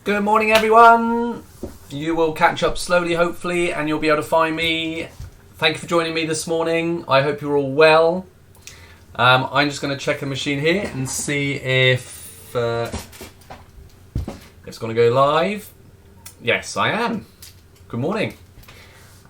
Good morning, everyone. You will catch up slowly, hopefully, and you'll be able to find me. Thank you for joining me this morning. I hope you're all well. I'm just going to check a machine here and see if it's going to go live. Yes, I am. Good morning.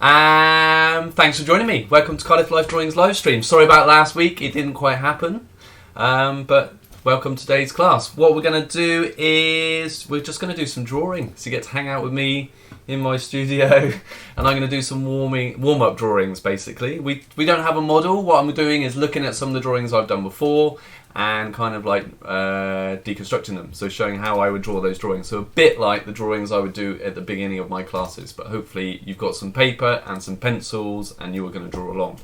Thanks for joining me. Welcome to Cardiff Life Drawing's live stream. Sorry about last week, it didn't quite happen. But welcome to today's class. What we're going to do is we're just going to do some drawing. So you get to hang out with me in my studio, and I'm going to do some warm-up drawings, basically. We don't have a model. What I'm doing is looking at some of the drawings I've done before and kind of like deconstructing them. So showing how I would draw those drawings. So a bit like the drawings I would do at the beginning of my classes, but hopefully you've got some paper and some pencils and you are going to draw along.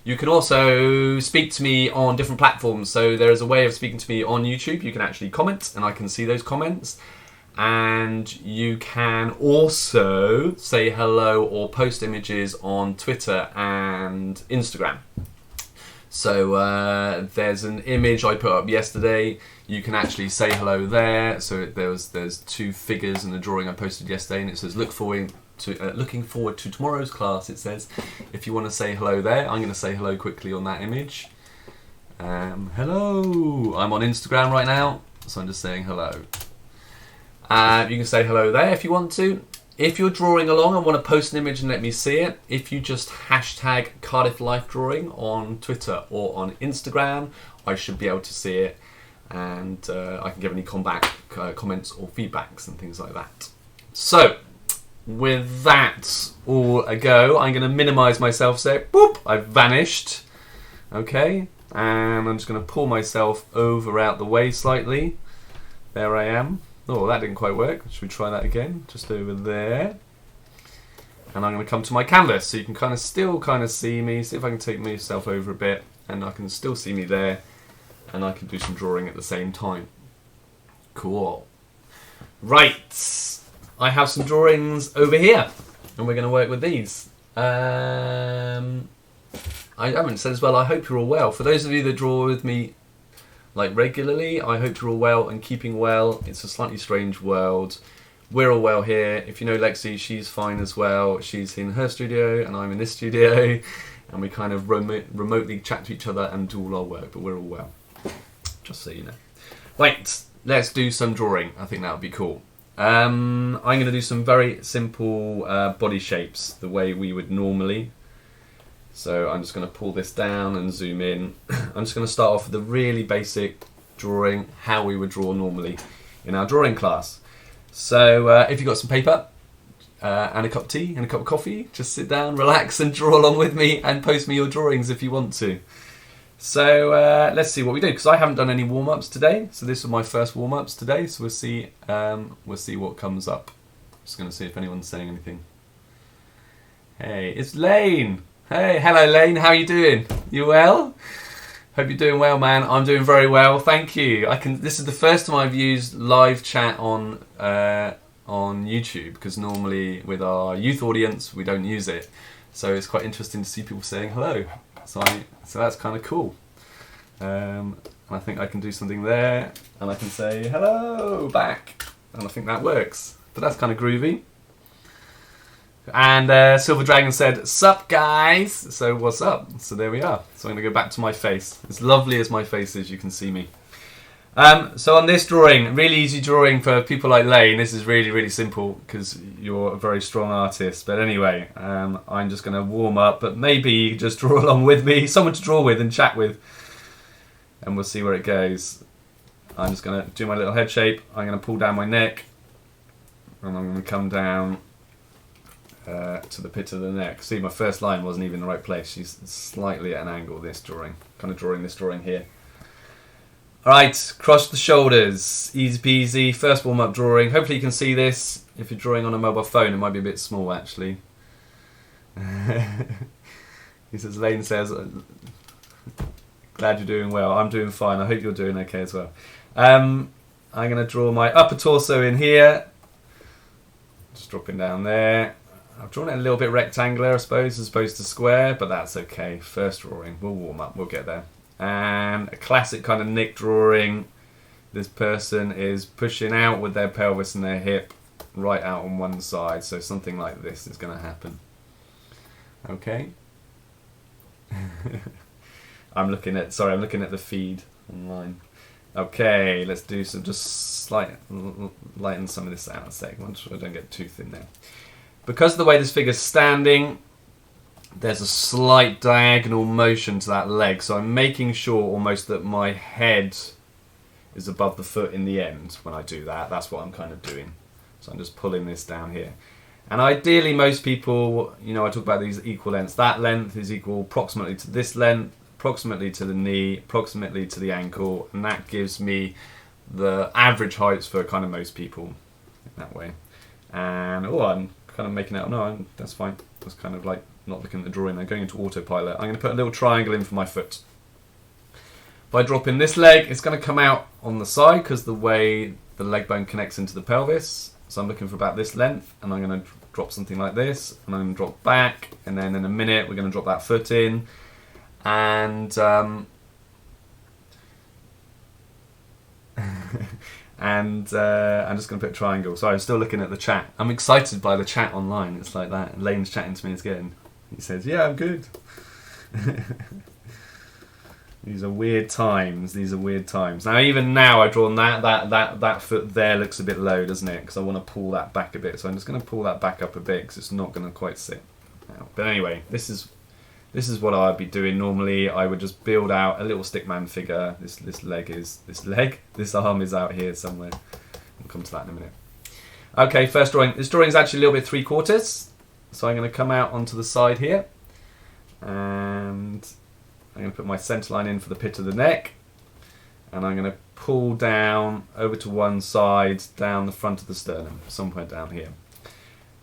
You can also speak to me on different platforms. So there is a way of speaking to me on YouTube. You can actually comment and I can see those comments. And you can also say hello or post images on Twitter and Instagram. So there's an image I put up yesterday. You can actually say hello there. So there's two figures in the drawing I posted yesterday, and it says looking forward to tomorrow's class. It says if you want to say hello there. I'm going to say hello quickly on that image. Hello. I'm on Instagram right now, so I'm just saying hello. You can say hello there if you want to. If you're drawing along and want to post an image and let me see it, if you just hashtag Cardiff Life Drawing on Twitter or on Instagram, I should be able to see it, and I can give any comments or feedbacks and things like that. So, with that all a go, I'm going to minimise myself, so boop, I've vanished. Okay, and I'm just going to pull myself over out the way slightly. There I am. Oh, that didn't quite work. Should we try that again? Just over there. And I'm going to come to my canvas so you can still see me. See if I can take myself over a bit and I can still see me there. And I can do some drawing at the same time. Cool. Right. I have some drawings over here. And we're going to work with these. I haven't said as well, I hope you're all well. For those of you that draw with me regularly, I hope you're all well and keeping well. It's a slightly strange world. We're all well here. If you know Lexi, she's fine as well. She's in her studio and I'm in this studio, and we kind of remotely chat to each other and do all our work, but we're all well. Just so you know. Right, let's do some drawing. I think that would be cool. I'm going to do some very simple body shapes the way we would normally. So I'm just going to pull this down and zoom in. I'm just going to start off with a really basic drawing, how we would draw normally in our drawing class. So if you've got some paper and a cup of tea and a cup of coffee, just sit down, relax and draw along with me and post me your drawings if you want to. So let's see what we do, because I haven't done any warm-ups today. So this was my first warm-ups today, so we'll see what comes up. Just going to see if anyone's saying anything. Hey, it's Lane! Hey, hello Lane, how you doing? You well? Hope you're doing well, man. I'm doing very well, thank you. This is the first time I've used live chat on YouTube, because normally with our youth audience we don't use it. So it's quite interesting to see people saying hello. So that's kind of cool. And I think I can do something there, and I can say hello back, and I think that works. But that's kind of groovy. And Silver Dragon said, "Sup guys?" So what's up? So there we are. So I'm going to go back to my face. As lovely as my face is, you can see me. So on this drawing, really easy drawing for people like Lane. This is really, really simple because you're a very strong artist. But anyway, I'm just going to warm up. But maybe you can just draw along with me. Someone to draw with and chat with. And we'll see where it goes. I'm just going to do my little head shape. I'm going to pull down my neck. And I'm going to come down to the pit of the neck. See, my first line wasn't even in the right place. She's slightly at an angle, this drawing. Kind of drawing this drawing here. Alright, cross the shoulders. Easy peasy. First warm-up drawing. Hopefully you can see this. If you're drawing on a mobile phone, it might be a bit small, actually. He says, Lane says, glad you're doing well. I'm doing fine. I hope you're doing okay as well. I'm going to draw my upper torso in here. Just dropping down there. I've drawn it a little bit rectangular, I suppose, as opposed to square, but that's okay. First drawing, we'll warm up, we'll get there. And a classic kind of Nick drawing, this person is pushing out with their pelvis and their hip right out on one side. So something like this is going to happen. Okay. I'm looking at the feed online. Okay, let's do some, just lighten some of this out a sec, once I don't get too thin there. Because of the way this figure's standing, there's a slight diagonal motion to that leg, so I'm making sure almost that my head is above the foot in the end when I do that. That's what I'm kind of doing. So I'm just pulling this down here. And ideally most people, you know, I talk about these equal lengths. That length is equal approximately to this length, approximately to the knee, approximately to the ankle, and that gives me the average heights for kind of most people in that way. And I'm kind of making out, no, that's fine. That's kind of like not looking at the drawing. I'm going into autopilot. I'm going to put a little triangle in for my foot. If I drop in this leg, it's going to come out on the side because the way the leg bone connects into the pelvis. So I'm looking for about this length, and I'm going to drop something like this, and I'm going to drop back, and then in a minute we're going to drop that foot in. And I'm just going to put triangle. So I'm still looking at the chat. I'm excited by the chat online. It's like that. Lane's chatting to me again. He says, "Yeah, I'm good." These are weird times. These are weird times. Now, even now, I've drawn that foot there looks a bit low, doesn't it? Because I want to pull that back a bit. So I'm just going to pull that back up a bit because it's not going to quite sit now. But anyway, this is what I'd be doing normally. I would just build out a little stickman figure. This arm is out here somewhere. We'll come to that in a minute. Okay, first drawing. This drawing is actually a little bit 3/4. So I'm going to come out onto the side here. And I'm going to put my centre line in for the pit of the neck. And I'm going to pull down over to one side, down the front of the sternum, somewhere down here.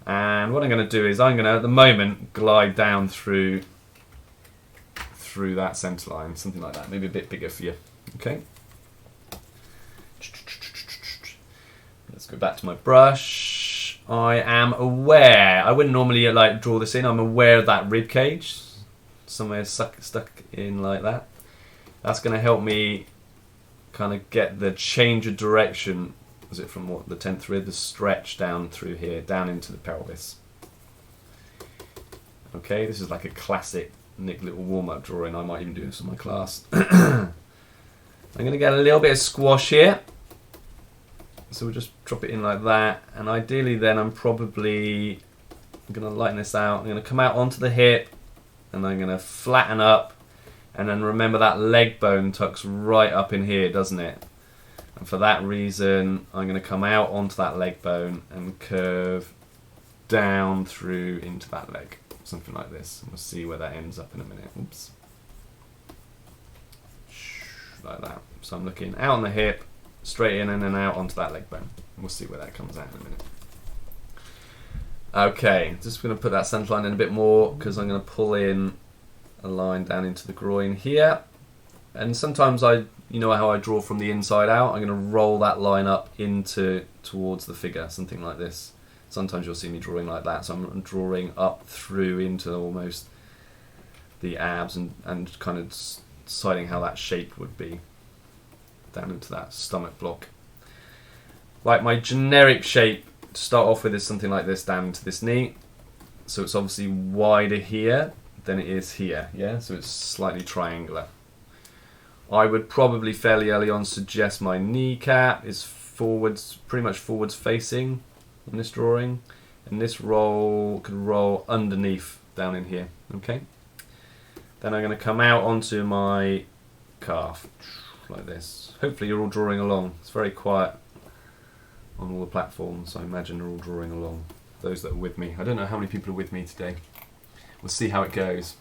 And what I'm going to do is I'm going to, at the moment, glide down through that centre line, something like that, maybe a bit bigger for you. Okay. Let's go back to my brush. I am aware, I wouldn't normally like draw this in, I'm aware of that rib cage, somewhere stuck in like that. That's going to help me kind of get the change of direction, is it from what, the 10th rib, the stretch down through here, down into the pelvis. Okay, this is like a classic Nick little warm-up drawing. I might even do this in my class. I'm going to get a little bit of squash here. So we'll just drop it in like that. And ideally then I'm going to lighten this out. I'm going to come out onto the hip and I'm going to flatten up. And then remember that leg bone tucks right up in here, doesn't it? And for that reason, I'm going to come out onto that leg bone and curve down through into that leg. Something like this. We'll see where that ends up in a minute. Oops. Like that. So I'm looking out on the hip, straight in and then out onto that leg bone. We'll see where that comes out in a minute. Okay, just going to put that centre line in a bit more because I'm going to pull in a line down into the groin here. And sometimes you know how I draw from the inside out, I'm going to roll that line up towards the figure, something like this. Sometimes you'll see me drawing like that, so I'm drawing up through into almost the abs and kind of deciding how that shape would be down into that stomach block. Like my generic shape to start off with is something like this down into this knee. So it's obviously wider here than it is here, yeah? So it's slightly triangular. I would probably fairly early on suggest my kneecap is forwards, pretty much forwards facing in this drawing, and this roll could roll underneath down in here. Okay, then I'm going to come out onto my calf like this. Hopefully you're all drawing along. It's very quiet on all the platforms, so I imagine you're all drawing along, those that are with me. I don't know how many people are with me today. We'll see how it goes.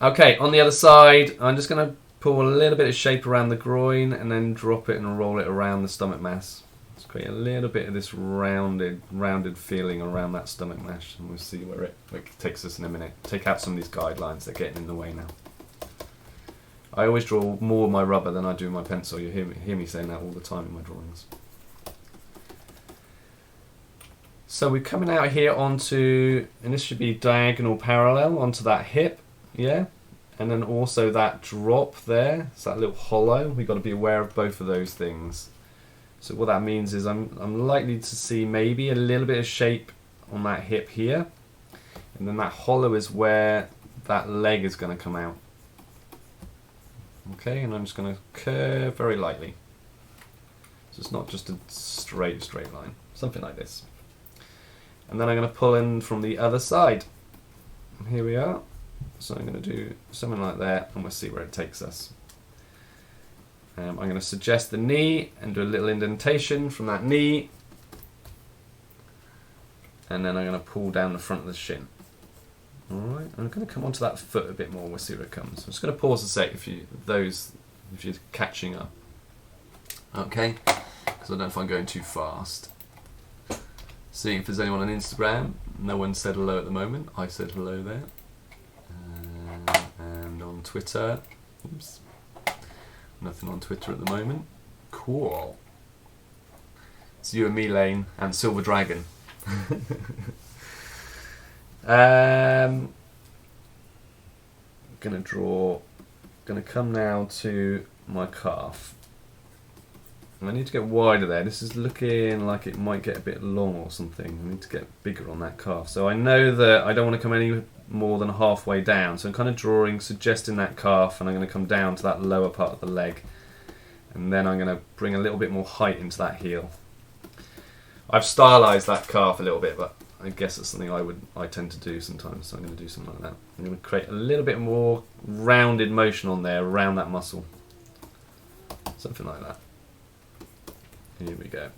Okay, on the other side, I'm just going to pull a little bit of shape around the groin and then drop it and roll it around the stomach mass. Let's create a little bit of this rounded feeling around that stomach mass, and we'll see where it takes us in a minute. Take out some of these guidelines, they're getting in the way now. I always draw more with my rubber than I do with my pencil. You hear me saying that all the time in my drawings. So we're coming out here onto, and this should be diagonal parallel onto that hip, yeah? and then also that drop there, it's that little hollow. We've got to be aware of both of those things. So what that means is I'm likely to see maybe a little bit of shape on that hip here, and then that hollow is where that leg is going to come out. Okay, and I'm just going to curve very lightly. So it's not just a straight line, something like this. And then I'm going to pull in from the other side. Here we are. So I'm going to do something like that, and we'll see where it takes us. I'm going to suggest the knee and do a little indentation from that knee. And then I'm going to pull down the front of the shin. Alright, I'm going to come onto that foot a bit more, we'll see where it comes. I'm just going to pause a sec if you're catching up. Okay, because I don't know if I'm going too fast. Seeing if there's anyone on Instagram. No one said hello at the moment. I said hello there. And on Twitter. Oops. Nothing on Twitter at the moment. Cool. It's you and me, Lane, and Silver Dragon. Gonna come now to my calf. And I need to get wider there. This is looking like it might get a bit long or something. I need to get bigger on that calf. So I know that I don't want to come any more than halfway down. So I'm kind of suggesting that calf, and I'm going to come down to that lower part of the leg. And then I'm going to bring a little bit more height into that heel. I've stylized that calf a little bit, but I guess it's something I tend to do sometimes. So I'm going to do something like that. I'm going to create a little bit more rounded motion on there around that muscle. Something like that. Here we go.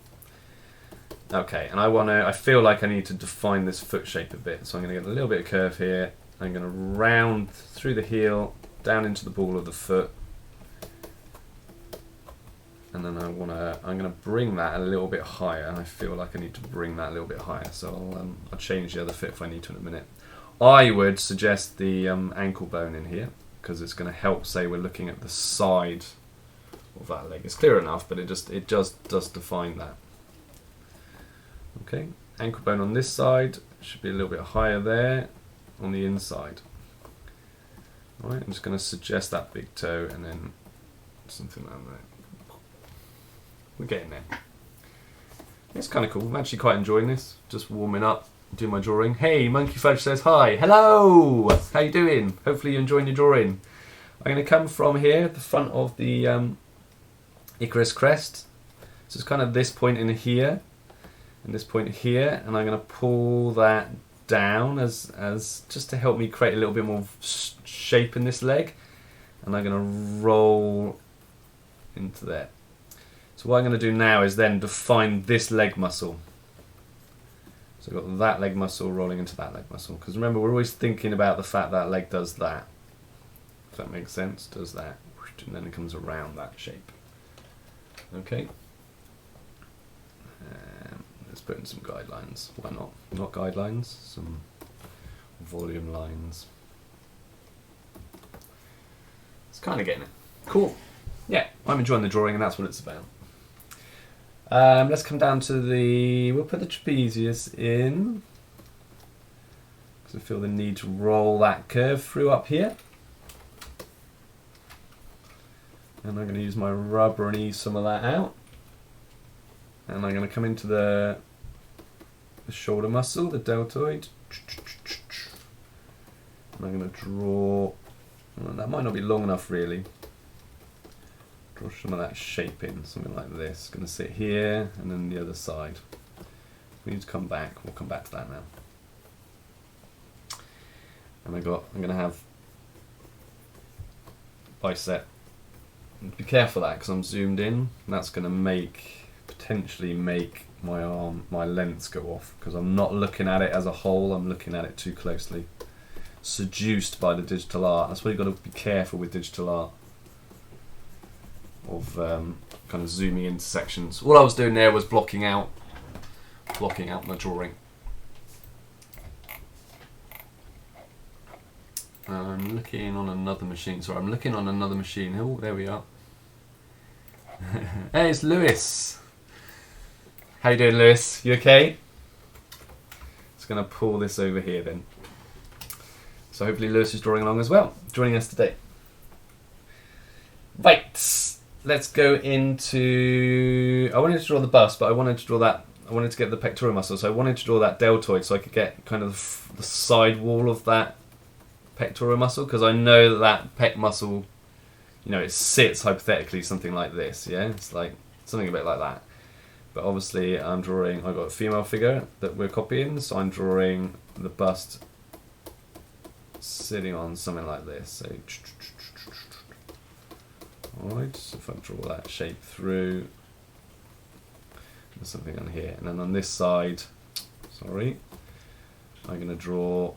Okay, and I feel like I need to define this foot shape a bit. So I'm going to get a little bit of curve here. I'm going to round through the heel, down into the ball of the foot. And then I'm going to bring that a little bit higher, and I feel like I need to bring that a little bit higher. So I'll change the other foot if I need to in a minute. I would suggest the ankle bone in here, because it's going to help, say we're looking at the side of that leg. It's clear enough, but it just does define that. Okay, ankle bone on this side should be a little bit higher there on the inside. Alright, I'm just going to suggest that big toe and then something like that. We're getting there. It's kind of cool. I'm actually quite enjoying this. Just warming up, doing my drawing. Hey, Monkey Fudge says hi. Hello! How you doing? Hopefully you're enjoying your drawing. I'm going to come from here, the front of the Icarus crest. So it's kind of this point in here and this point here, and I'm going to pull that down as just to help me create a little bit more shape in this leg, and I'm going to roll into there. So what I'm going to do now is then define this leg muscle. So I've got that leg muscle rolling into that leg muscle, because remember we're always thinking about the fact that leg does that, if that makes sense, does that, and then it comes around that shape. Okay, let's put in some guidelines. Why not? Not guidelines, some volume lines. It's kind of getting it. Cool. Yeah, I'm enjoying the drawing, and that's what it's about. Let's come down to we'll put the trapezius in, because I feel the need to roll that curve through up here. And I'm going to use my rubber and ease some of that out. And I'm going to come into the shoulder muscle, the deltoid. And I'm going to draw, well, that might not be long enough really. Draw some of that shape in, something like this. Going to sit here and then the other side. We need to come back, we'll come back to that now. And I'm going to have bicep. Be careful of that because I'm zoomed in, and that's going to potentially make my arm, my lengths go off, because I'm not looking at it as a whole, I'm looking at it too closely. Seduced by the digital art. That's why you've got to be careful with digital art, of kind of zooming into sections. What I was doing there was blocking out my drawing. I'm looking on another machine. Sorry, I'm looking on another machine. Oh, there we are. Hey, it's Lewis. How you doing, Lewis? You okay? Just going to pull this over here then. So hopefully Lewis is drawing along as well, joining us today. Right, let's go into... I wanted to draw the bust, but I wanted to get the pectoral muscle, so I wanted to draw that deltoid so I could get kind of the side wall of that pectoral muscle, because I know that pec muscle, you know, it sits hypothetically something like this, yeah? It's like something a bit like that. But obviously I've got a female figure that we're copying, so I'm drawing the bust sitting on something like this. So, alright, so if I draw that shape through, there's something on here. And then on this side, I'm going to draw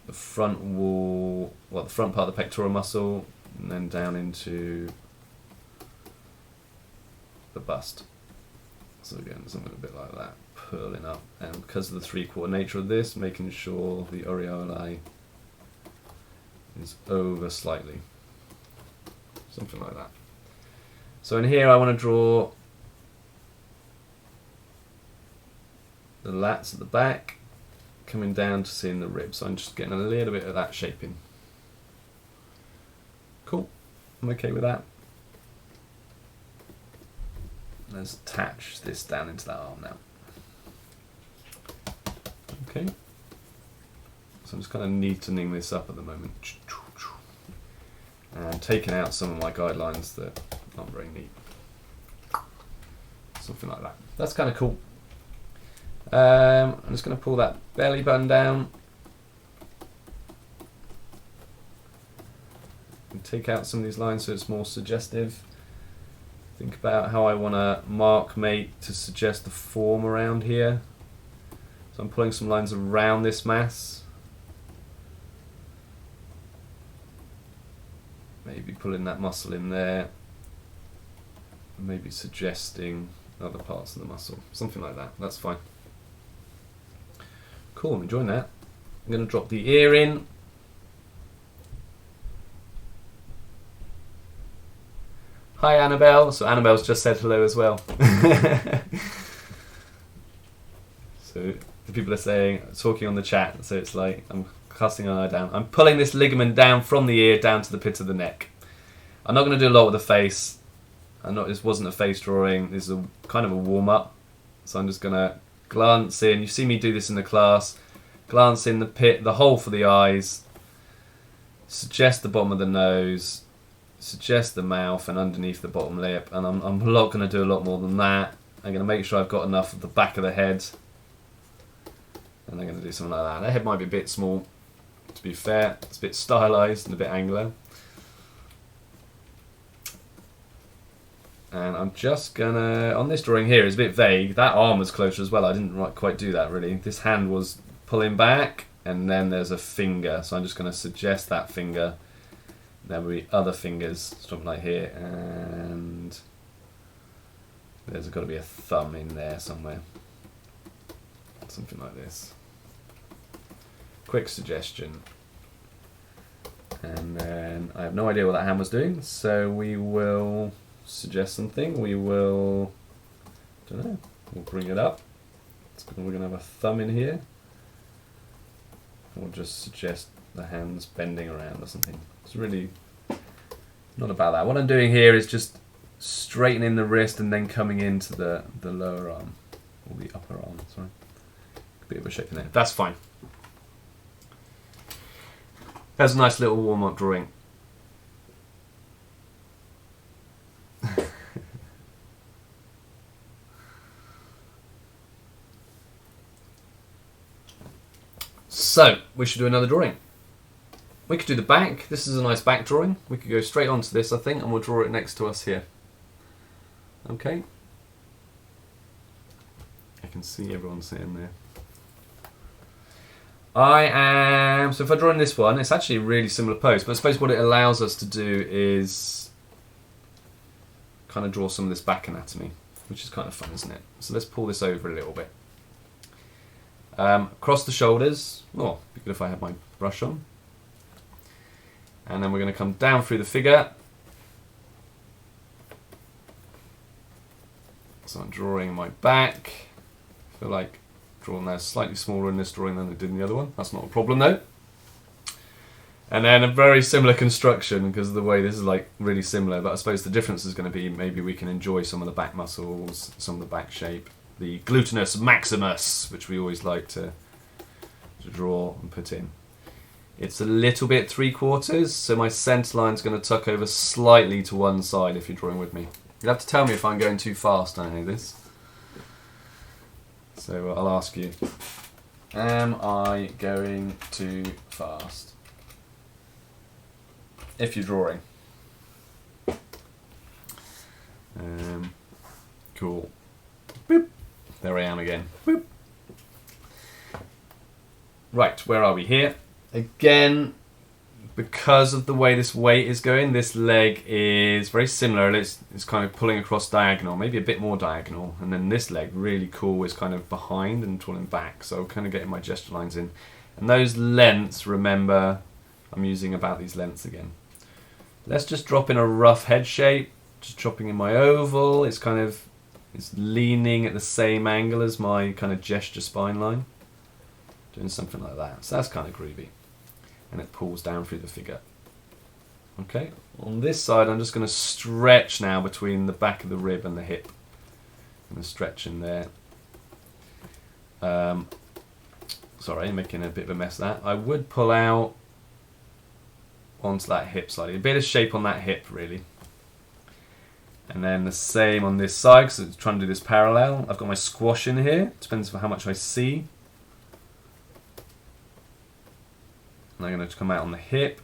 the front wall, well, the front part of the pectoral muscle, and then down into the bust. So again, something a bit like that, purling up. And because of the 3/4 nature of this, making sure the areolae is over slightly. Something like that. So in here I want to draw the lats at the back, coming down to seeing the ribs. So I'm just getting a little bit of that shaping. Cool, I'm okay with that. Let's attach this down into that arm now. Okay. So I'm just kind of neatening this up at the moment. And taking out some of my guidelines that aren't very neat. Something like that. That's kind of cool. I'm just going to pull that belly button down. And take out some of these lines so it's more suggestive. Think about how I want to mark mate to suggest the form around here. So I'm pulling some lines around this mass. Maybe pulling that muscle in there. Maybe suggesting other parts of the muscle. Something like that. That's fine. Cool, I'm enjoying that. I'm going to drop the ear in. Hi Annabelle. So Annabelle's just said hello as well. So the people are saying, talking on the chat, so it's like I'm casting an eye down. I'm pulling this ligament down from the ear down to the pit of the neck. I'm not going to do a lot with the face. This wasn't a face drawing. This is a kind of a warm up. So I'm just going to glance in. You see me do this in the class. Glance in the pit, the hole for the eyes. Suggest the bottom of the nose. Suggest the mouth and underneath the bottom lip. And I'm not going to do a lot more than that. I'm going to make sure I've got enough of the back of the head. And I'm going to do something like that. That head might be a bit small, to be fair. It's a bit stylized and a bit angular. And I'm just gonna, on this drawing here, it's a bit vague. That arm was closer as well. I didn't quite do that really. This hand was pulling back, and then there's a finger. So I'm just gonna suggest that finger. There will be other fingers, something like here, and there's got to be a thumb in there somewhere. Something like this. Quick suggestion. And then I have no idea what that hand was doing, so we will suggest something. We will, don't know, we'll bring it up. We're going to have a thumb in here. We'll just suggest the hands bending around or something. It's really not about that. What I'm doing here is just straightening the wrist and then coming into the lower arm, or the upper arm, sorry. A bit of a shape in there. That's fine. That's a nice little warm-up drawing. So, we should do another drawing. We could do the back. This is a nice back drawing. We could go straight onto this, I think, and we'll draw it next to us here. Okay. I can see everyone sitting there. So if I draw in this one, it's actually a really similar pose, but I suppose what it allows us to do is kind of draw some of this back anatomy, which is kind of fun, isn't it? So let's pull this over a little bit. Across the shoulders. Oh, it'd be good if I had my brush on. And then we're going to come down through the figure. So I'm drawing my back. I feel like drawing there slightly smaller in this drawing than I did in the other one. That's not a problem though. And then a very similar construction because of the way this is like really similar, but I suppose the difference is going to be maybe we can enjoy some of the back muscles, some of the back shape, the gluteus maximus, which we always like to draw and put in. It's a little bit 3/4, so my centre line's going to tuck over slightly to one side if you're drawing with me. You'll have to tell me if I'm going too fast on any of this. So I'll ask you, am I going too fast? If you're drawing. Cool. Boop. There I am again. Boop. Right, where are we here? Again, because of the way this weight is going, this leg is very similar. It's kind of pulling across diagonal, maybe a bit more diagonal. And then this leg, really cool, is kind of behind and pulling back. So I'm kind of getting my gesture lines in. And those lengths, remember, I'm using about these lengths again. Let's just drop in a rough head shape, just dropping in my oval. It's leaning at the same angle as my kind of gesture spine line. Doing something like that. So that's kind of groovy. And it pulls down through the figure. Okay, on this side I'm just going to stretch now between the back of the rib and the hip. I'm going to stretch in there. Sorry, making a bit of a mess of that. I would pull out onto that hip slightly. A bit of shape on that hip, really. And then the same on this side, because I'm trying to do this parallel. I've got my squash in here. Depends on how much I see. And I'm going to come out on the hip.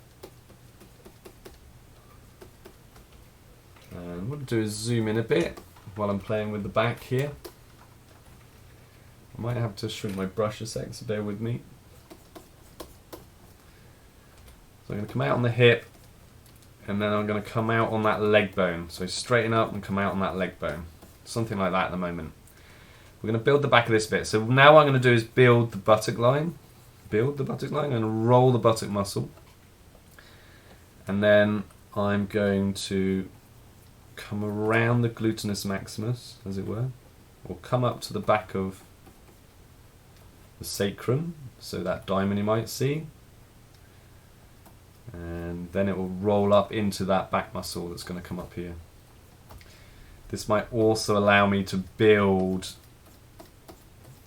And what I'll do is zoom in a bit while I'm playing with the back here. I might have to shrink my brush a sec, so bear with me. So I'm going to come out on the hip, and then I'm going to come out on that leg bone. So straighten up and come out on that leg bone. Something like that at the moment. We're going to build the back of this bit. So now what I'm going to do is build the buttock line. Build the buttock line. I'm going to roll the buttock muscle. And then I'm going to come around the gluteus maximus, as it were. Or come up to the back of the sacrum. So that diamond you might see. And then it will roll up into that back muscle that's going to come up here. This might also allow me to build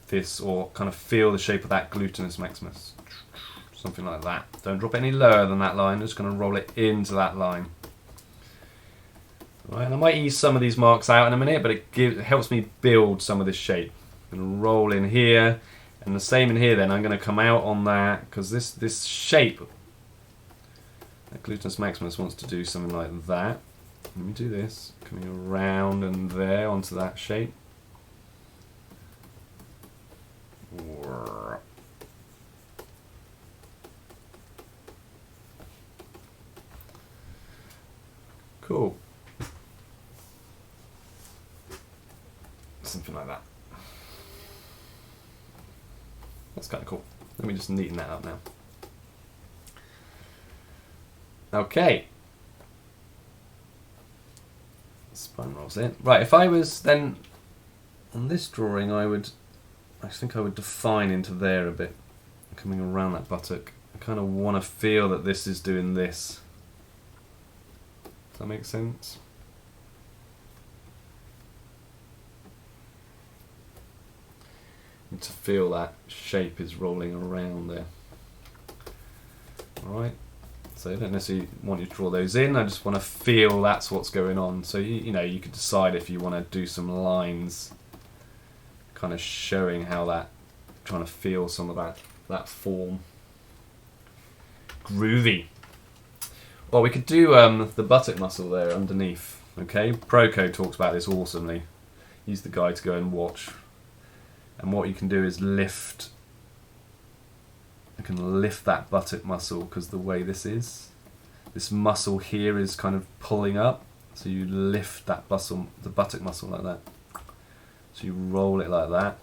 this, or kind of feel the shape of that gluteus maximus. Something like that. Don't drop any lower than that line, I'm just going to roll it into that line. Right, and I might ease some of these marks out in a minute, but it helps me build some of this shape. I'm going to roll in here, and the same in here then. I'm going to come out on that, because this shape, that gluteus maximus wants to do something like that. Let me do this, coming around and there onto that shape. Cool. Something like that. That's kind of cool. Let me just neaten that up now. Okay. Spine rolls in. Right, if I was then on this drawing, I think I would define into there a bit, coming around that buttock. I kind of want to feel that this is doing this. Does that make sense? And to feel that shape is rolling around there. Alright. So I don't necessarily want you to draw those in, I just want to feel that's what's going on. So you know, you could decide if you want to do some lines kind of showing how that, trying to feel some of that form. Groovy. Well, we could do the buttock muscle there underneath. Okay, Proco talks about this awesomely. He's the guy to go and watch. And what you can do is lift. I can lift that buttock muscle, because the way this muscle here is kind of pulling up. So you lift that muscle, the buttock muscle, like that. So you roll it like that.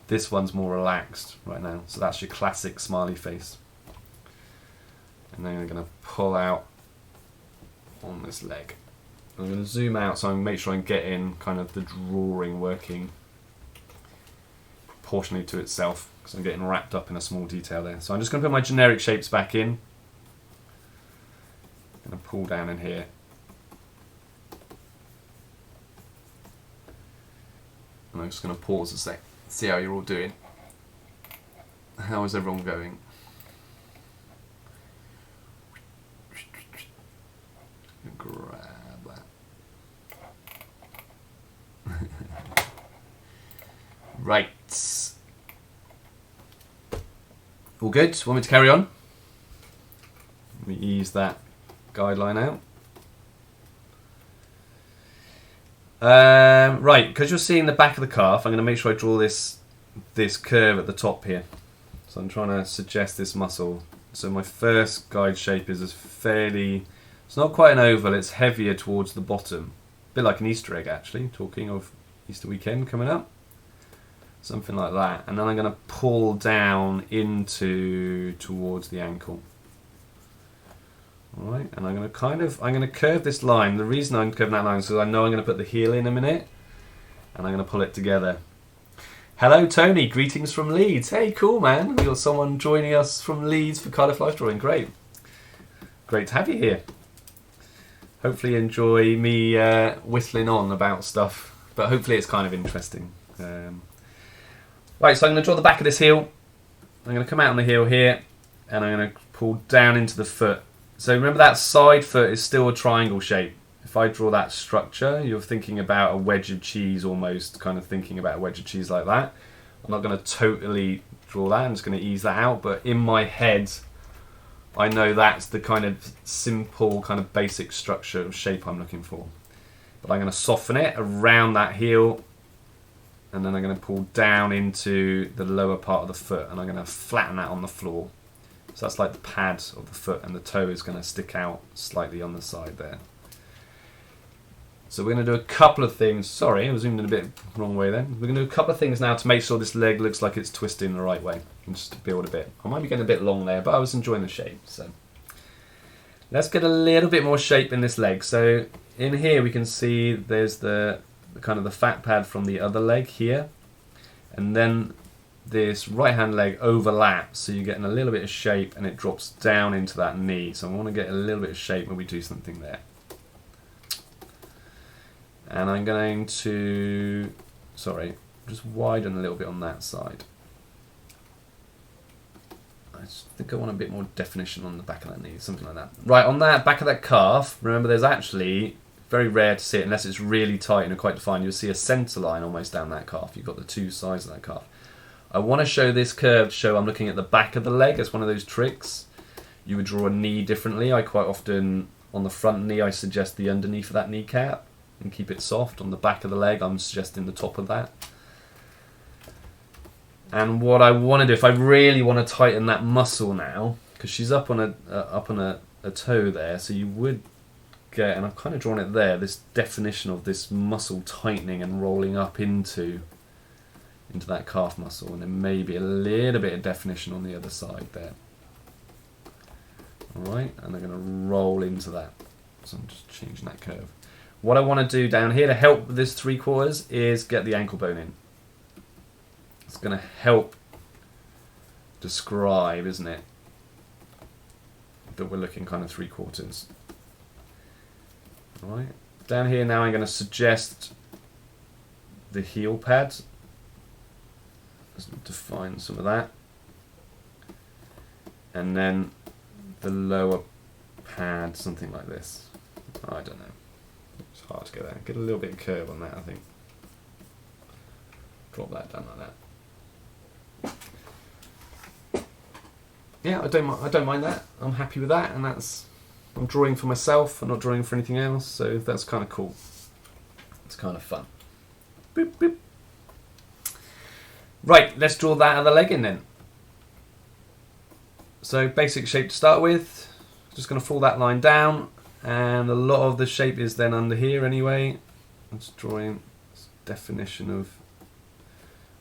This one's more relaxed right now. So that's your classic smiley face. And then I'm going to pull out on this leg. I'm going to zoom out so I can make sure I'm getting kind of the drawing working proportionally to itself, because I'm getting wrapped up in a small detail there. So I'm just going to put my generic shapes back in. going to pull down in here. And I'm just going to pause a sec, see how you're all doing. How is everyone going? Grab that. Right. All good? Want me to carry on? Let me ease that guideline out. Right, because you're seeing the back of the calf, I'm going to make sure I draw this curve at the top here. So I'm trying to suggest this muscle. So my first guide shape is fairly, it's not quite an oval, it's heavier towards the bottom. A bit like an Easter egg actually, talking of Easter weekend coming up. Something like that. And then I'm going to pull down towards the ankle. Alright, and I'm going to curve this line. The reason I'm curving that line is because I know I'm going to put the heel in a minute, and I'm going to pull it together. Hello Tony, greetings from Leeds. Hey, cool man, we got someone joining us from Leeds for Cardiff Life Drawing. Great. Great to have you here. Hopefully you enjoy me whistling on about stuff, but hopefully it's kind of interesting. Right, so I'm going to draw the back of this heel. I'm going to come out on the heel here, and I'm going to pull down into the foot. So remember that side foot is still a triangle shape. If I draw that structure, you're thinking about a wedge of cheese almost, kind of thinking about a wedge of cheese like that. I'm not going to totally draw that, I'm just going to ease that out, but in my head, I know that's the kind of simple, kind of basic structure of shape I'm looking for. But I'm going to soften it around that heel, and then I'm going to pull down into the lower part of the foot, and I'm going to flatten that on the floor. So that's like the pad of the foot, and the toe is going to stick out slightly on the side there. So we're going to do a couple of things. Sorry, I was zoomed in a bit wrong way then. We're going to do a couple of things now to make sure this leg looks like it's twisting the right way, and just to build a bit. I might be getting a bit long there, but I was enjoying the shape. So let's get a little bit more shape in this leg. So in here we can see there's the kind of the fat pad from the other leg here, and then this right hand leg overlaps, so you're getting a little bit of shape and it drops down into that knee. So I want to get a little bit of shape when we do something there. And I'm going to, just widen a little bit on that side. I just think I want a bit more definition on the back of that knee, something like that. Right, on that back of that calf, remember there's actually, very rare to see it unless it's really tight and quite defined, you'll see a centre line almost down that calf. You've got the two sides of that calf. I want to show this curve to show I'm looking at the back of the leg. It's one of those tricks. You would draw a knee differently. I quite often, on the front knee, I suggest the underneath of that kneecap and keep it soft. On the back of the leg, I'm suggesting the top of that. And what I want to do, if I really want to tighten that muscle now, because she's up on a toe there, so you would get, and I've kind of drawn it there, this definition of this muscle tightening and rolling up into that calf muscle, and then maybe a little bit of definition on the other side there. Alright, and I'm going to roll into that. So I'm just changing that curve. What I want to do down here to help with this 3/4 is get the ankle bone in. It's going to help describe, isn't it, that we're looking kind of 3/4. Alright, down here now I'm going to suggest the heel pad. Let's define some of that. And then the lower pad, something like this. I don't know. It's hard to get there. Get a little bit of curve on that, I think. Drop that down like that. Yeah, I don't mind that. I'm happy with that, and I'm drawing for myself. I'm not drawing for anything else, so that's kind of cool. It's kind of fun. Boop, boop. Right, let's draw that other leg in then. So basic shape to start with. Just going to fall that line down, and a lot of the shape is then under here anyway. I'm just drawing this definition of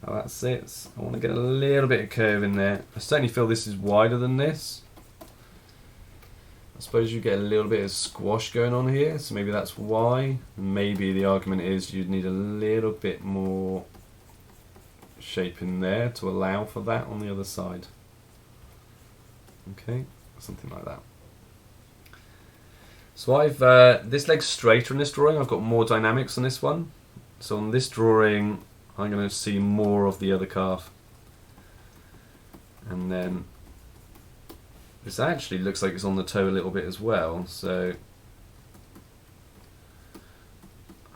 how that sits. I want to get a little bit of curve in there. I certainly feel this is wider than this. I suppose you get a little bit of squash going on here, so maybe that's why. Maybe the argument is you'd need a little bit more shape in there to allow for that on the other side. Okay, something like that. So I've this leg's straighter in this drawing. I've got more dynamics on this one. So on this drawing, I'm going to see more of the other calf. And then this actually looks like it's on the toe a little bit as well. So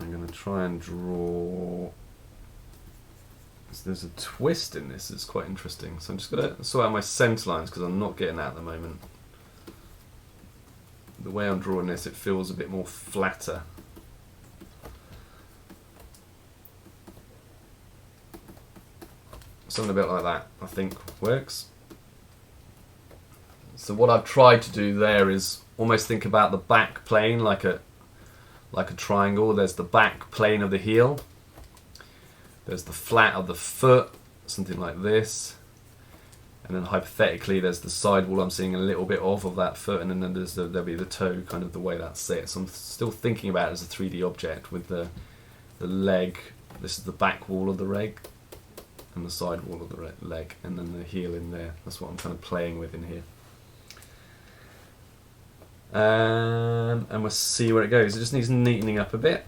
I'm going to try and draw. So there's a twist in this. It's quite interesting. So I'm just going to sort out my centre lines because I'm not getting that at the moment. The way I'm drawing this, it feels a bit more flatter. Something a bit like that, I think, works. So what I've tried to do there is almost think about the back plane like a triangle. There's the back plane of the heel. There's the flat of the foot, something like this. And then hypothetically, there's the side wall I'm seeing a little bit of that foot, and then there'll be the toe, kind of the way that sits. So I'm still thinking about it as a 3D object with the leg. This is the back wall of the leg, and the side wall of the leg, and then the heel in there. That's what I'm kind of playing with in here. And we'll see where it goes. It just needs neatening up a bit.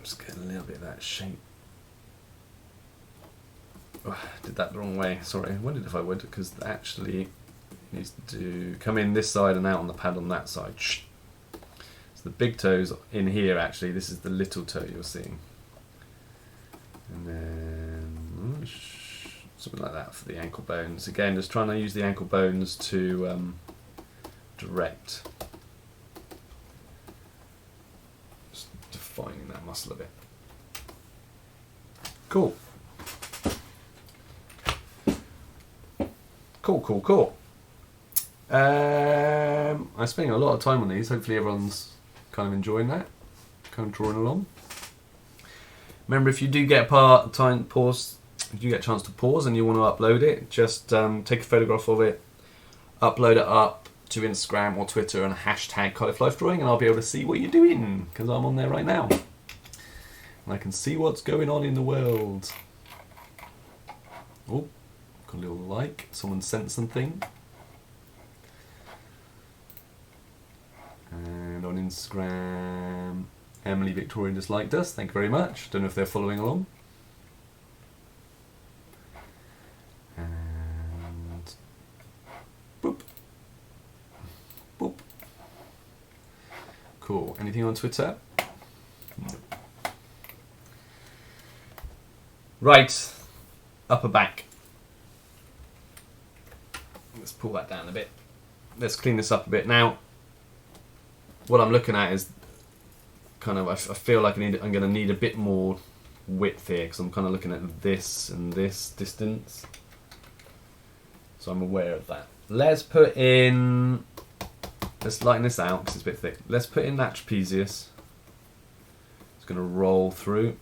Just get a little bit of that shape. Oh, I did that the wrong way. Sorry, I wondered if I would, because actually it needs to come in this side and out on the pad on that side. So the big toe's in here actually. This is the little toe you're seeing. And then something like that for the ankle bones. Again, just trying to use the ankle bones to direct. Just defining that muscle a bit. Cool. Cool. I'm spending a lot of time on these. Hopefully everyone's kind of enjoying that, kind of drawing along. Remember, if you do get a chance to pause and you want to upload it, just take a photograph of it, upload it up to Instagram or Twitter and hashtag Cardiff Life Drawing, and I'll be able to see what you're doing, because I'm on there right now. And I can see what's going on in the world. Oh. A little like, someone sent something. And on Instagram, Emily Victoria just liked us. Thank you very much. Don't know if they're following along. And boop. Boop. Cool. Anything on Twitter? No. Right. Upper back. Let's pull that down a bit. Let's clean this up a bit. Now, what I'm looking at is kind of, I feel like I'm going to need a bit more width here, because I'm kind of looking at this and this distance. So I'm aware of that. Let's lighten this out because it's a bit thick. Let's put in that trapezius. It's going to roll through.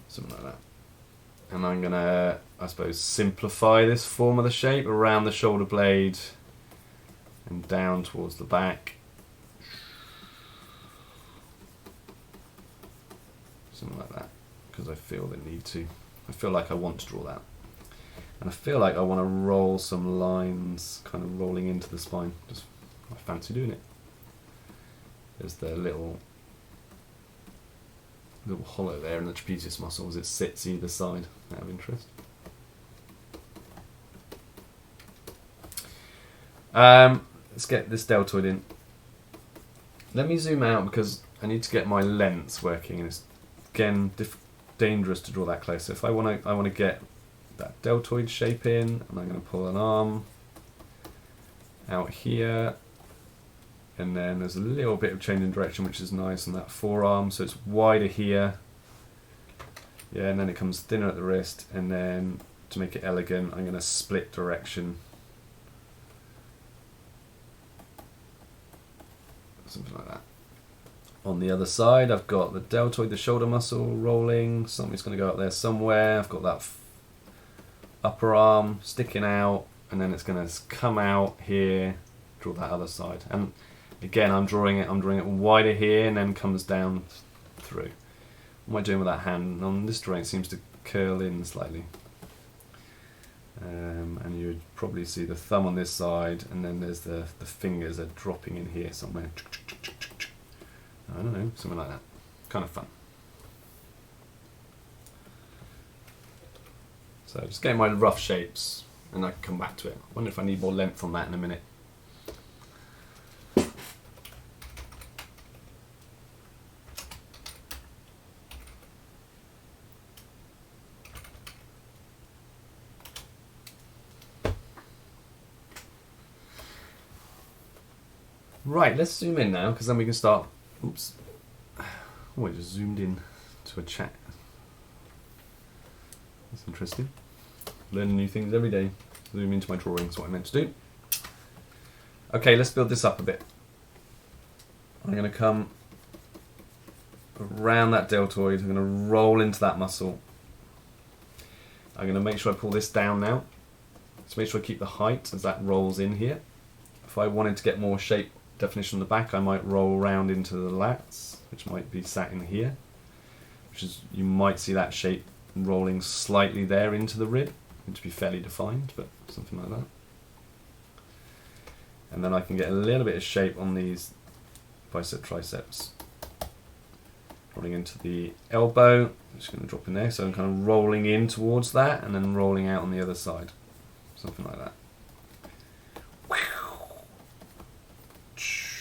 Something like that. And I'm going to, I suppose, simplify this form of the shape around the shoulder blade and down towards the back. Something like that, because I feel the need to. I feel like I want to draw that. And I feel like I want to roll some lines kind of rolling into the spine. Just, I fancy doing it. There's the little hollow there in the trapezius muscle as it sits either side, out of interest. Let's get this deltoid in. Let me zoom out because I need to get my lens working, and it's again dangerous to draw that close. So if I want to get that deltoid shape in, and I'm going to pull an arm out here. And then there's a little bit of change in direction, which is nice on that forearm. So it's wider here. Yeah, and then it comes thinner at the wrist. And then to make it elegant, I'm going to split direction. Something like that. On the other side, I've got the deltoid, the shoulder muscle rolling. Something's going to go up there somewhere. I've got that upper arm sticking out. And then it's going to come out here, draw that other side. And again, I'm drawing it wider here and then comes down through. What am I doing with that hand? On this drawing it seems to curl in slightly. and you would probably see the thumb on this side, and then there's the fingers are dropping in here somewhere. I don't know, something like that. Kind of fun. So just getting my rough shapes, and I can come back to it. I wonder if I need more length on that in a minute. Right, let's zoom in now, because then we can start. Oops. Oh, it just zoomed in to a chat. That's interesting. Learning new things every day. Zoom into my drawing is what I meant to do. Okay, let's build this up a bit. I'm going to come around that deltoid. I'm going to roll into that muscle. I'm going to make sure I pull this down now. So make sure I keep the height as that rolls in here. If I wanted to get more shape definition on the back, I might roll around into the lats, which might be sat in here, which is, you might see that shape rolling slightly there into the rib, to be fairly defined, but something like that. And then I can get a little bit of shape on these bicep triceps, rolling into the elbow. I'm just going to drop in there, so I'm kind of rolling in towards that and then rolling out on the other side, something like that.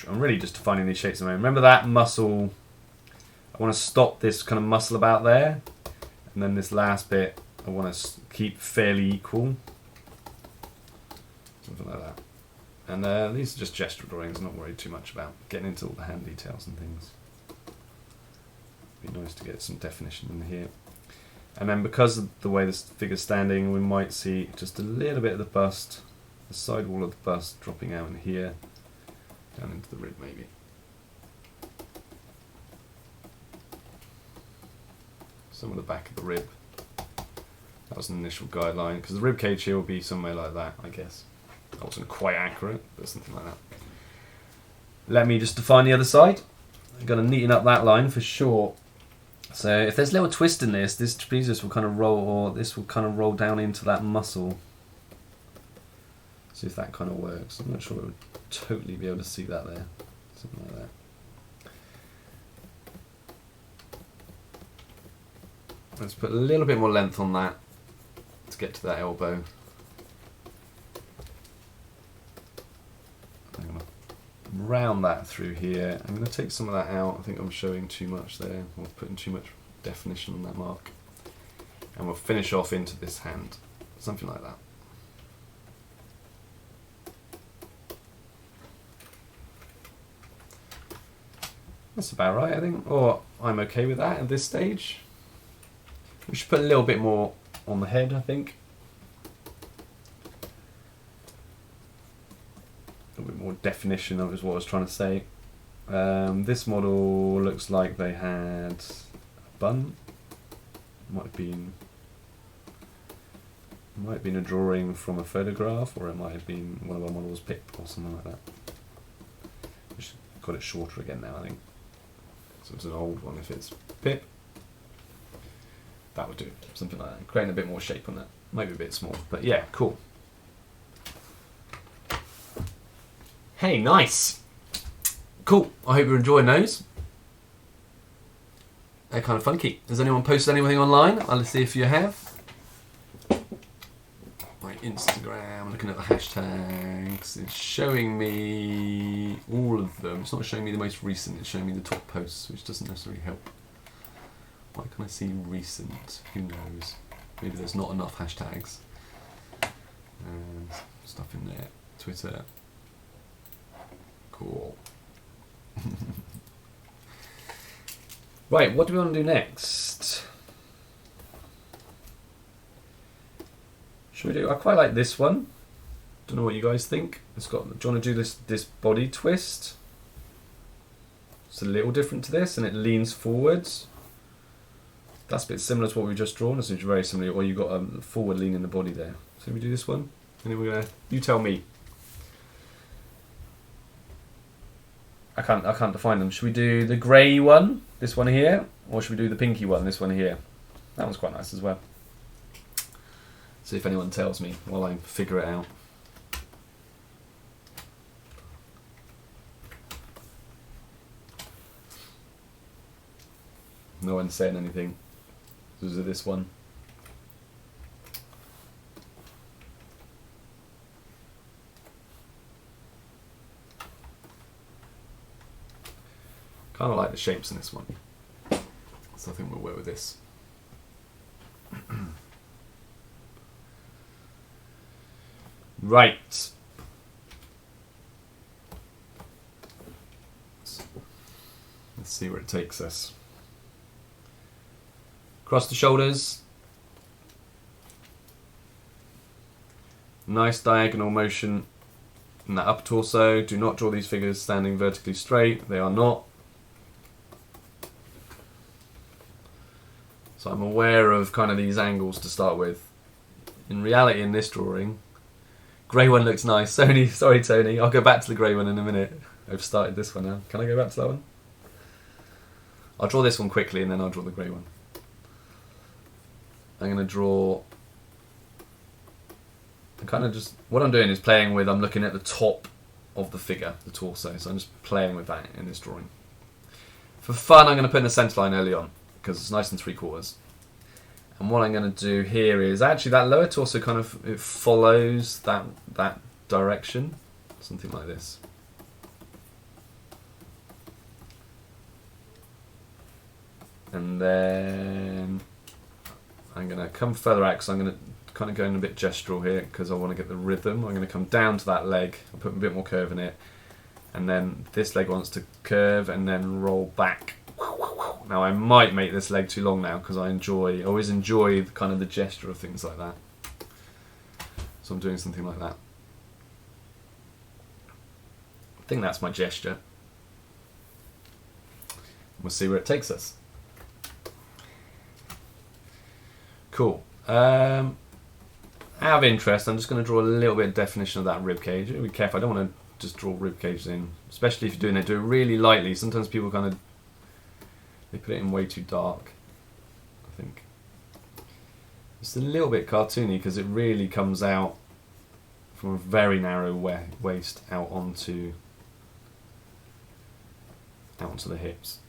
I'm really just defining these shapes at the moment. Remember that muscle, I want to stop this kind of muscle about there, and then this last bit I want to keep fairly equal, something like that. And these are just gestural drawings, I'm not worried too much about getting into all the hand details and things. Be nice to get some definition in here. And then because of the way this figure's standing, we might see just a little bit of the bust, the side wall of the bust dropping out in here, down into the rib maybe. Some of the back of the rib. That was an initial guideline, because the rib cage here will be somewhere like that, I guess. That wasn't quite accurate, but something like that. Let me just define the other side. I'm going to neaten up that line for sure. So if there's a little twist in this trapezius will kind of roll, or this will kind of roll down into that muscle. See if that kind of works. I'm not sure it would totally be able to see that there. Something like that. Let's put a little bit more length on that to get to that elbow. I'm going to round that through here. I'm going to take some of that out. I think I'm showing too much there, or putting too much definition on that mark. And we'll finish off into this hand. Something like that. That's about right, I think. Or I'm okay with that at this stage. We should put a little bit more on the head, I think. A little bit more definition of is what I was trying to say. This model looks like they had a bun. Might have been a drawing from a photograph, or it might have been one of our models picked or something like that. We should got it shorter again now, I think. So it's an old one if it's pip. That would do, something like that. Creating a bit more shape on that. Maybe a bit small, but yeah, cool. Hey, nice. Cool, I hope you're enjoying those. They're kind of funky. Has anyone posted anything online? I'll see if you have. My Instagram, looking at the hashtags. It's showing me all of them. It's not showing me the most recent, it's showing me the top posts, which doesn't necessarily help. Why can I see recent? Who knows? Maybe there's not enough hashtags. And stuff in there. Twitter. Cool. Right, what do we want to do next? Should we do? I quite like this one. Don't know what you guys think. It's got. Do you want to do this body twist? It's a little different to this, and it leans forwards. That's a bit similar to what we've just drawn. It's very similar. Or you've got a forward lean in the body there. So we do this one, and then we're gonna. You tell me. I can't define them. Should we do the grey one, this one here, or should we do the pinky one, this one here? That one's quite nice as well. See if anyone tells me while I figure it out. No one's saying anything. Was it this one? Kind of like the shapes in this one. So I think we'll work with this. Right. Let's see where it takes us. Across the shoulders. Nice diagonal motion in that upper torso. Do not draw these figures standing vertically straight. They are not. So I'm aware of kind of these angles to start with. In reality, in this drawing, grey one looks nice. Sorry Tony, I'll go back to the grey one in a minute. I've started this one now. Can I go back to that one? I'll draw this one quickly and then I'll draw the grey one. I'm going to draw... what I'm doing is playing with, I'm looking at the top of the figure, the torso. So I'm just playing with that in this drawing. For fun, I'm going to put in a centre line early on, because it's nice and 3/4. And what I'm going to do here is actually that lower torso kind of it follows that direction, something like this. And then I'm going to come further out because I'm going to kind of go in a bit gestural here because I want to get the rhythm. I'm going to come down to that leg, I'll put a bit more curve in it, and then this leg wants to curve and then roll back. Now I might make this leg too long now because I always enjoy kind of the gesture of things like that. So I'm doing something like that. I think that's my gesture. We'll see where it takes us. Cool. Out of interest, I'm just going to draw a little bit of definition of that rib cage. Be careful, I don't want to just draw rib cages in, especially if you're doing it, do it really lightly. Sometimes people kind of they put it in way too dark, I think. It's a little bit cartoony because it really comes out from a very narrow waist out onto the hips.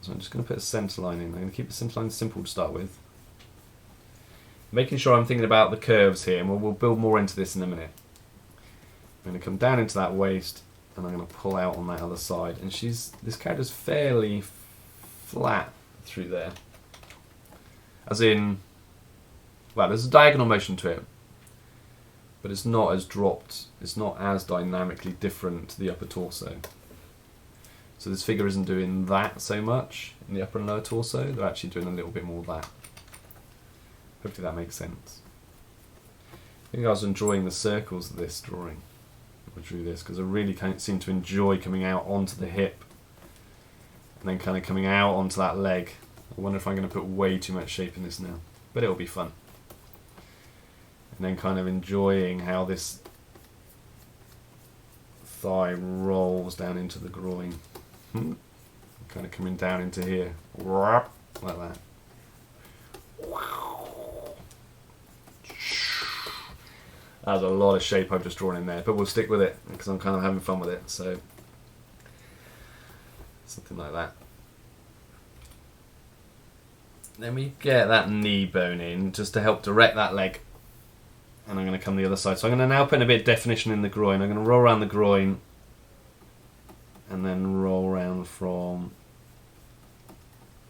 So I'm just going to put a centre line in. I'm going to keep the centre line simple to start with. Making sure I'm thinking about the curves here, and we'll build more into this in a minute. I'm going to come down into that waist, and I'm going to pull out on that other side. And this character's fairly flat through there. As in, well, there's a diagonal motion to it, but it's not as dropped, it's not as dynamically different to the upper torso. So this figure isn't doing that so much in the upper and lower torso, they're actually doing a little bit more of that. Hopefully that makes sense. I think I was enjoying the circles of this drawing. I drew this because I really seem to enjoy coming out onto the hip and then kind of coming out onto that leg. I wonder if I'm going to put way too much shape in this now, but it'll be fun. And then kind of enjoying how this thigh rolls down into the groin. Kind of coming down into here, like that. That's a lot of shape I've just drawn in there, but we'll stick with it because I'm kind of having fun with it. So something like that. Then we get that knee bone in just to help direct that leg. And I'm going to come the other side. So I'm going to now put in a bit of definition in the groin. I'm going to roll around the groin and then roll around from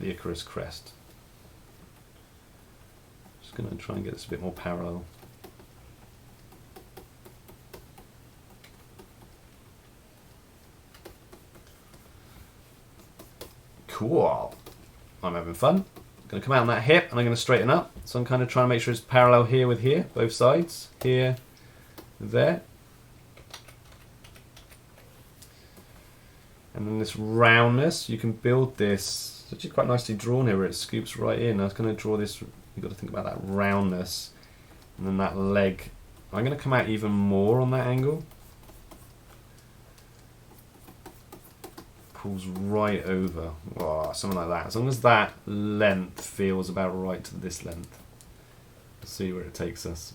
the Icarus crest. Just going to try and get this a bit more parallel. Cool. I'm having fun. I'm going to come out on that hip and I'm going to straighten up. So I'm kind of trying to make sure it's parallel here with here, both sides. Here, there. And then this roundness, you can build this. It's actually quite nicely drawn here where it scoops right in. I was going to draw this, you've got to think about that roundness. And then that leg. I'm going to come out even more on that angle. Pulls right over. Oh, something like that. As long as that length feels about right to this length. We'll see where it takes us.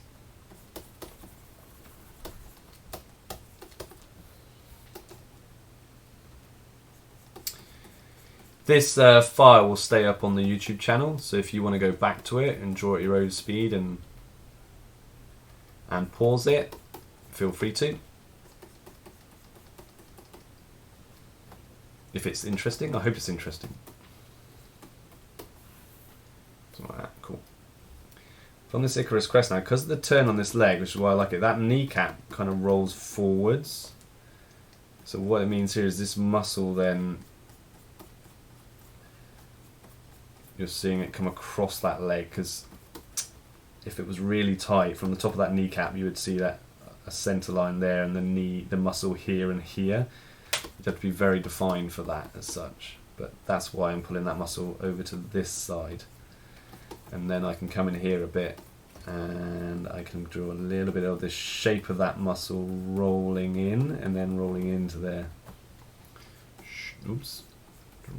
This file will stay up on the YouTube channel, so if you want to go back to it and draw at your own speed and pause it, feel free to. If it's interesting, I hope it's interesting. Something like that, cool. From this Icarus crest now, because of the turn on this leg, which is why I like it, that kneecap kind of rolls forwards. So what it means here is this muscle then, you're seeing it come across that leg, because if it was really tight from the top of that kneecap, you would see that a center line there and the muscle here and here. You have to be very defined for that as such, but that's why I'm pulling that muscle over to this side, and then I can come in here a bit and I can draw a little bit of the shape of that muscle rolling in and then rolling into there. Oops,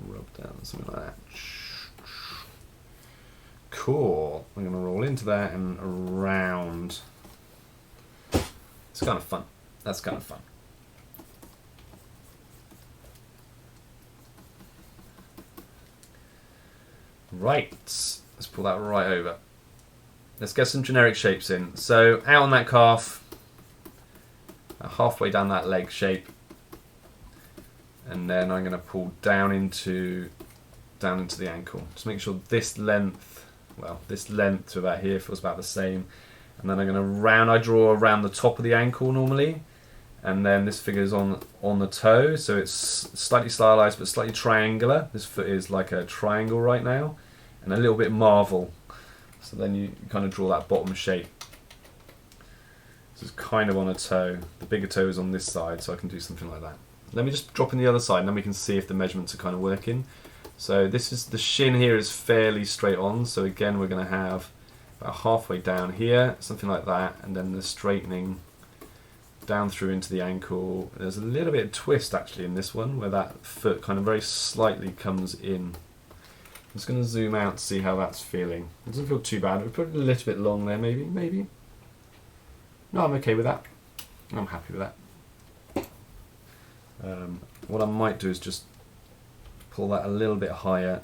rub down, something like that. Cool. I'm going to roll into that and around. It's kind of fun. That's kind of fun. Right, let's pull that right over. Let's get some generic shapes in. So out on that calf, halfway down that leg shape, and then I'm going to pull down into the ankle. Just make sure this length, well, this length to about here feels about the same. And then I'm going to I draw around the top of the ankle normally, and then this figure's on the toe, so it's slightly stylized but slightly triangular. This foot is like a triangle right now, and a little bit marvel. So then you kind of draw that bottom shape. This is kind of on a toe. The bigger toe is on this side, so I can do something like that. Let me just drop in the other side, and then we can see if the measurements are kind of working. So this is, the shin here is fairly straight on, so again we're going to have about halfway down here, something like that, and then the straightening down through into the ankle. There's a little bit of twist actually in this one, where that foot kind of very slightly comes in. I'm just going to zoom out to see how that's feeling. It doesn't feel too bad. We put it a little bit long there, maybe. No, I'm okay with that. I'm happy with that. What I might do is just pull that a little bit higher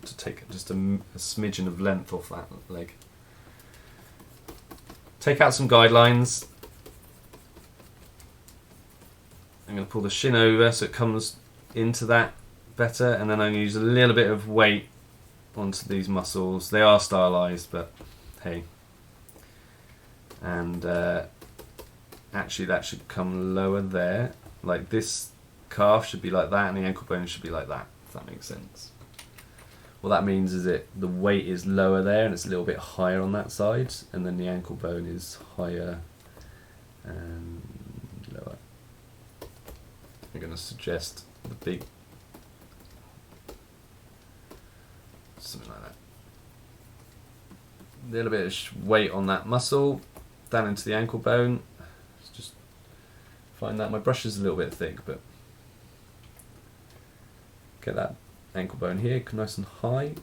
to take just a smidgen of length off that leg. Take out some guidelines. I'm going to pull the shin over so it comes into that better, and then I'm going to use a little bit of weight onto these muscles. They are stylized, but hey. And actually that should come lower there. Like this calf should be like that, and the ankle bone should be like that, if that makes sense. What that means is the weight is lower there and it's a little bit higher on that side, and then the ankle bone is higher and lower. I'm going to suggest the big, something like that. A little bit of weight on that muscle, down into the ankle bone. Just find that my brush is a little bit thick, but get that ankle bone here nice and high,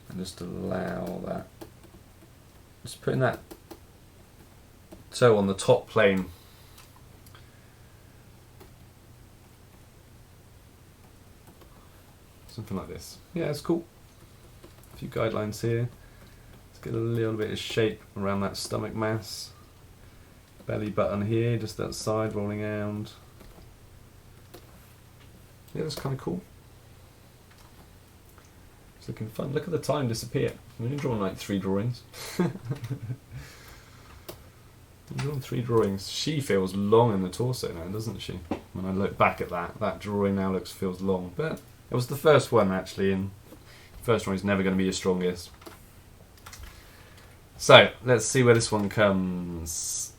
and just allow that, just putting that toe on the top plane. Something like this. Yeah, it's cool. A few guidelines here. Let's get a little bit of shape around that stomach mass. Belly button here, just that side rolling out. Yeah, that's kind of cool. It's looking fun. Look at the time disappear. I'm only drawing like 3 drawings. I'm drawing 3 drawings. She feels long in the torso now, doesn't she? When I look back at that drawing now feels long. But it was the first one actually, and the first one is never going to be your strongest. So let's see where this one comes.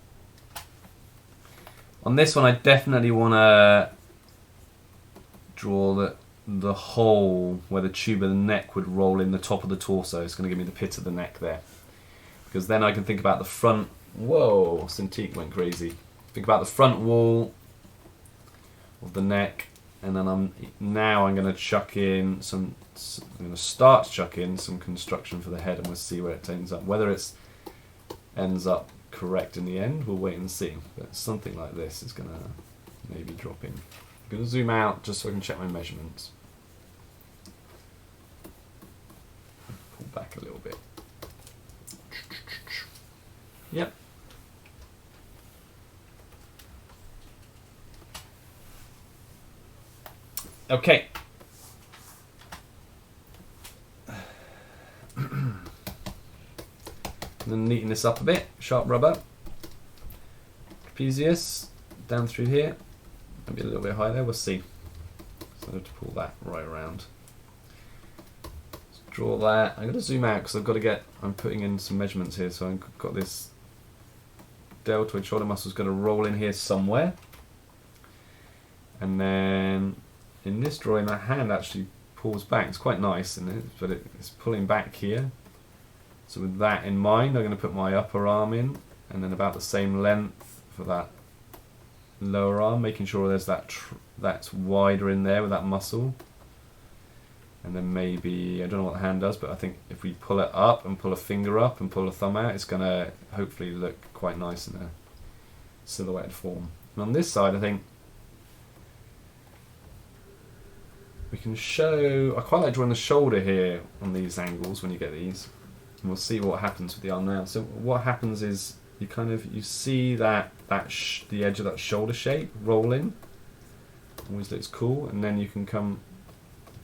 On this one, I definitely want to draw the hole where the tube of the neck would roll in the top of the torso. It's going to give me the pit of the neck there, because then I can think about the front. Whoa, Cintiq went crazy. Think about the front wall of the neck, and then I'm going to chuck in some. I'm going to start to chuck in some construction for the head, and we'll see where it ends up. Whether it ends up correct in the end, we'll wait and see. But something like this is going to maybe drop in. I'm going to zoom out just so I can check my measurements. Pull back a little bit. Yep. Okay. And then neaten this up a bit. Sharp rubber. Trapezius. Down through here. Maybe a little bit high there. We'll see. So I have to pull that right around. Let's draw that. I'm going to zoom out because I've got to get... I'm putting in some measurements here. So I've got this deltoid shoulder muscle is going to roll in here somewhere. And then in this drawing, that hand actually pulls back. It's quite nice, isn't it? But it's pulling back here. So with that in mind, I'm going to put my upper arm in, and then about the same length for that lower arm, making sure there's that's wider in there with that muscle. And then maybe, I don't know what the hand does, but I think if we pull it up and pull a finger up and pull a thumb out, it's going to hopefully look quite nice in a silhouetted form. And on this side, I think we can show, I quite like drawing the shoulder here on these angles when you get these. And we'll see what happens with the arm now. So what happens is you see the edge of that shoulder shape roll in. Always looks cool. And then you can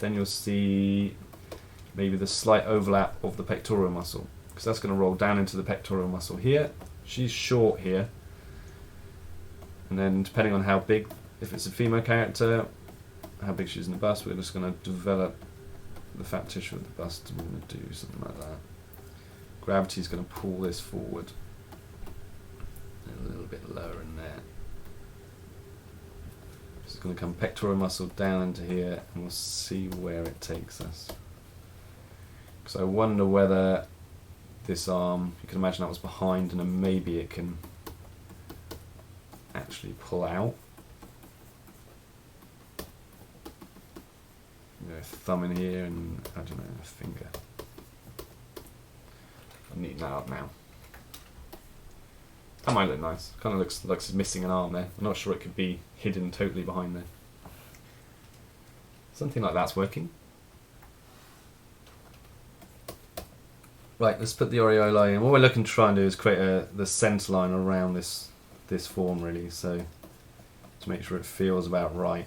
then you'll see maybe the slight overlap of the pectoral muscle, because that's going to roll down into the pectoral muscle here. She's short here. And then depending on how big, if it's a female character, how big she is in the bust, we're just going to develop the fat tissue of the bust, and we're going to do something like that. Gravity is going to pull this forward a little bit lower in there. So it's going to come pectoral muscle down into here, and we'll see where it takes us. Because I wonder whether this arm, you can imagine that was behind, and then maybe it can actually pull out. Thumb in here, and I don't know, a finger. I'm neatening that up now. That might look nice. Kind of looks like it's missing an arm there. I'm not sure it could be hidden totally behind there. Something like that's working. Right, let's put the aureolae in. What we're looking to try and do is create the centre line around this form, really. So to make sure it feels about right,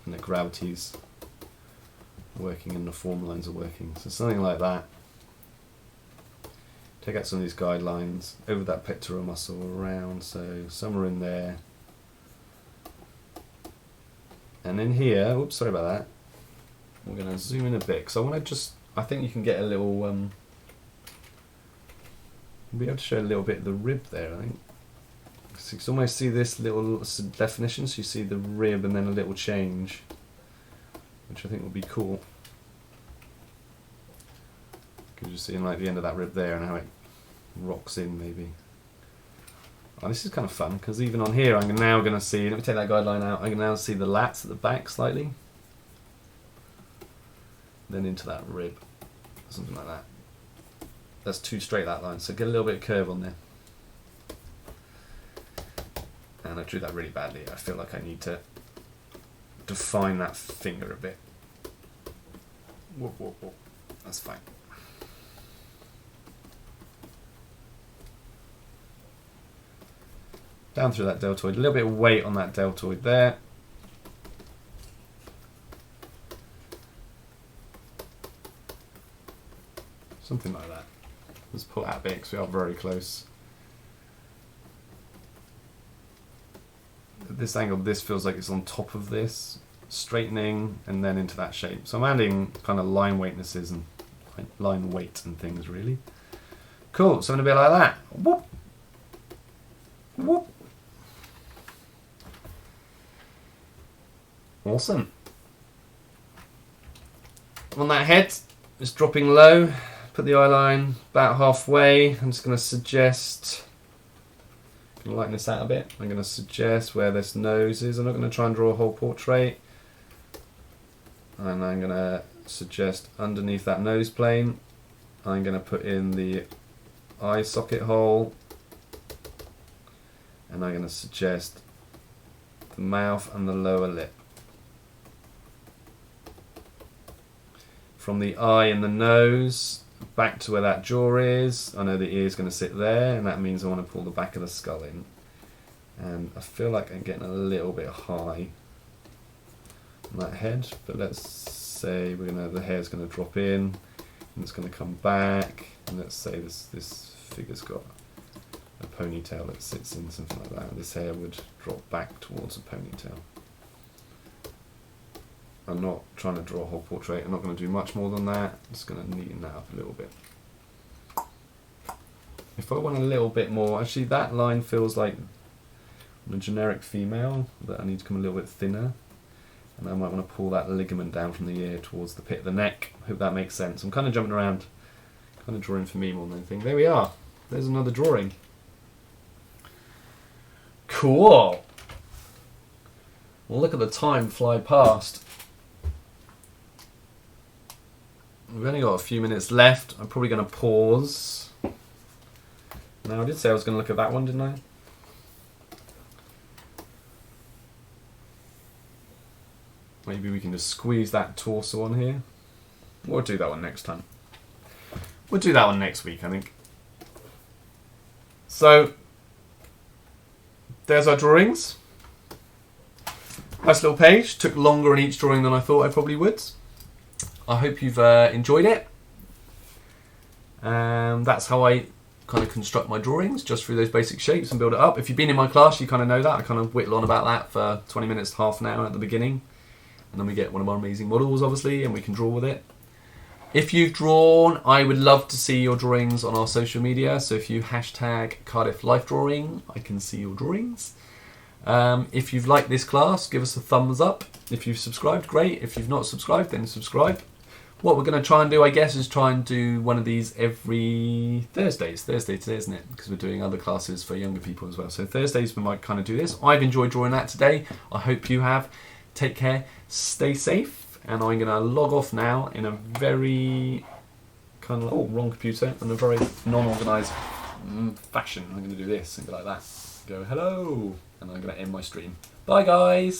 and the gravity's working and the form lines are working. So something like that. Take out some of these guidelines over that pectoral muscle around, so somewhere in there. And in here, oops, sorry about that. We're going to zoom in a bit, because I want to I think you can get a little, we'll be able to show a little bit of the rib there, I think. So you can almost see this little definition, so you see the rib and then a little change, which I think will be cool. You're just seeing like the end of that rib there and how it rocks in maybe. Oh, this is kind of fun, because even on here I'm now going to see, let me take that guideline out, I can now see the lats at the back slightly. Then into that rib, something like that. That's too straight, that line, so get a little bit of curve on there. And I drew that really badly. I feel like I need to define that finger a bit. Whoop, whoop, whoop. That's fine. Down through that deltoid, a little bit of weight on that deltoid there. Something like that. Let's pull it out a bit because we are very close. At this angle, this feels like it's on top of this, straightening and then into that shape. So I'm adding kind of line weightnesses and line weight and things, really. Cool, something a bit like that. Whoop. Whoop. Awesome. On that head, just dropping low, put the eye line about halfway. I'm just going to suggest, I'm going to lighten this out a bit. I'm going to suggest where this nose is. I'm not going to try and draw a whole portrait. And I'm going to suggest underneath that nose plane, I'm going to put in the eye socket hole. And I'm going to suggest the mouth and the lower lip. from the eye and the nose back to where that jaw is. I know the ear's going to sit there, and that means I want to pull the back of the skull in. And I feel like I'm getting a little bit high on that head, but let's say the hair's going to drop in, and it's going to come back, and let's say this figure's got a ponytail that sits in, something like that. This hair would drop back towards a ponytail. I'm not trying to draw a whole portrait. I'm not going to do much more than that. I'm just going to neaten that up a little bit. If I want a little bit more, actually that line feels like a generic female, that I need to come a little bit thinner. And I might want to pull that ligament down from the ear towards the pit of the neck. Hope that makes sense. I'm kind of jumping around, kind of drawing for me more than anything. There we are. There's another drawing. Cool. Well, look at the time fly past. We've only got a few minutes left. I'm probably going to pause. Now, I did say I was going to look at that one, didn't I? Maybe we can just squeeze that torso on here. We'll do that one next time. We'll do that one next week, I think. So, there's our drawings. Nice little page. Took longer on each drawing than I thought I probably would. I hope you've enjoyed it. That's how I kind of construct my drawings, just through those basic shapes and build it up. If you've been in my class, you kind of know that. I kind of whittle on about that for 20 minutes, half an hour at the beginning. And then we get one of our amazing models, obviously, and we can draw with it. If you've drawn, I would love to see your drawings on our social media. So if you hashtag Cardiff Life Drawing, I can see your drawings. If you've liked this class, give us a thumbs up. If you've subscribed, great. If you've not subscribed, then subscribe. What we're going to try and do, I guess, is try and do one of these every Thursday. It's Thursday today, isn't it? Because we're doing other classes for younger people as well. So Thursdays we might kind of do this. I've enjoyed drawing that today. I hope you have. Take care, stay safe, and I'm going to log off now in a very kind of, wrong computer, in a very non-organised fashion. I'm going to do this and go like that. Go hello, and I'm going to end my stream. Bye guys.